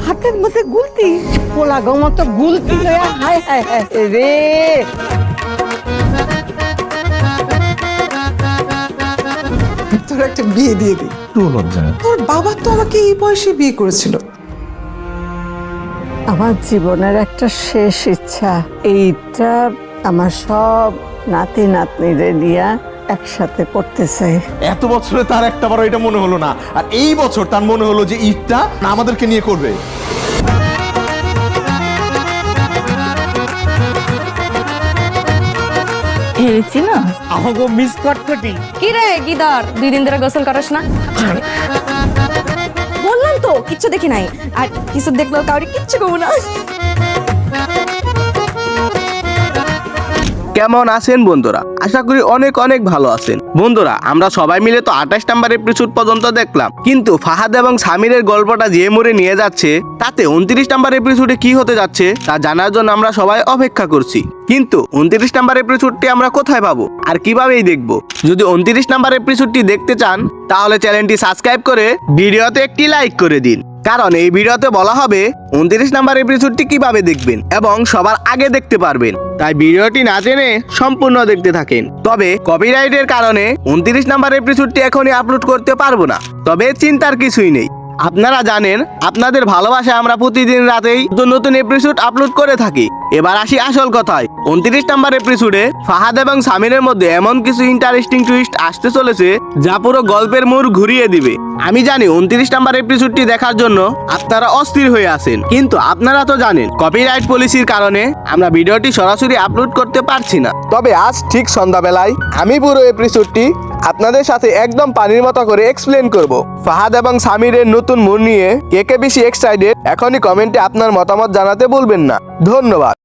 হাতের মধ্যে গুলতি, পোলা গমত গুলতি লয়া হায় হায় হায় রে। তোর একটা বিয়ে দিয়ে দিই। একটু লজ্জা। তোর বাবা তো আমাকে এই বয়সে বিয়ে করেছিল। আমার জীবনের একটা শেষ ইচ্ছা, এইটা আমার সব নাতি নাতনিরে নিয়ে একসাথে করতে চাই। এত বছরে তার একটা বার এটা মনে হলো না, আর এই বছর তার মনে হলো যে ঈদটা আমাদেরকে নিয়ে করবে। না আমাকে মিস কটকটি। কি রে গিদার, 2 দিন ধরে গোসল করস না? বললাম তো কিচ্ছু দেখি নাই, আর কিছু দেখলেও কাউরি কিচ্ছু কমু না। কেমন আছেন বন্ধুরা? আশা করি অনেক অনেক ভালো আছেন। বন্ধুরা, আমরা সবাই মিলে তো 28 নাম্বার এপিসোড পর্যন্ত দেখলাম, কিন্তু ফাহাদ এবং সামিরের গল্পটা যে মোড়ে নিয়ে যাচ্ছে, তাতে 29 নাম্বার এপিসোডে কি হতে যাচ্ছে তা জানার জন্য আমরা সবাই অপেক্ষা করছি। কিন্তু 29 নাম্বার এপিসোডটি আমরা কোথায় পাবো আর কিভাবেই দেখবো? যদি 29 নাম্বার এপিসোডটি দেখতে চান তাহলে চ্যানেলটি সাবস্ক্রাইব করে ভিডিওতে একটি লাইক করে দিন, কারণ এই ভিডিওতে বলা হবে 29 নাম্বার এপিসোডটি কিভাবে দেখবেন এবং সবার আগে দেখতে পারবেন। তাই ভিডিওটি না জেনে সম্পূর্ণ দেখতে থাকেন। তবে কপিরাইটের কারণে 29 নাম্বার এপিসোডটি এখনই আপলোড করতে পারবো না, তবে চিন্তার কিছুই নেই। আপনারা জানেন আপনাদের ভালোবাসায় আমরা প্রতিদিন রাতেই নতুন এপিসোড আপলোড করে থাকি। এবার আসি আসল কথায়। 29 নাম্বার এপিসোডে ফাহাদ এবং সামিরের মধ্যে এমন কিছু ইন্টারেস্টিং টুইস্ট আসতে চলেছে যা পুরো গল্পের মোড় ঘুরিয়ে দিবে। আমি জানি 29 নাম্বার এপিসোডটি দেখার জন্য আপনারা অস্থির হয়ে আছেন, কিন্তু আপনারা তো জানেন কপিরাইট পলিসির কারণে আমরা ভিডিওটি সরাসরি আপলোড করতে পারছি না। তবে আজ ঠিক সন্ধ্যাবেলায় আমি পুরো এপিসোডটি আপনাদের সাথে একদম পানির মতো করে এক্সপ্লেন করব। ফাহাদ এবং সামিরের নতুন মোড় নিয়ে কে কে বেশি এক্সাইটেড এখনই কমেন্টে আপনার মতামত জানাতে ভুলবেন না। ধন্যবাদ।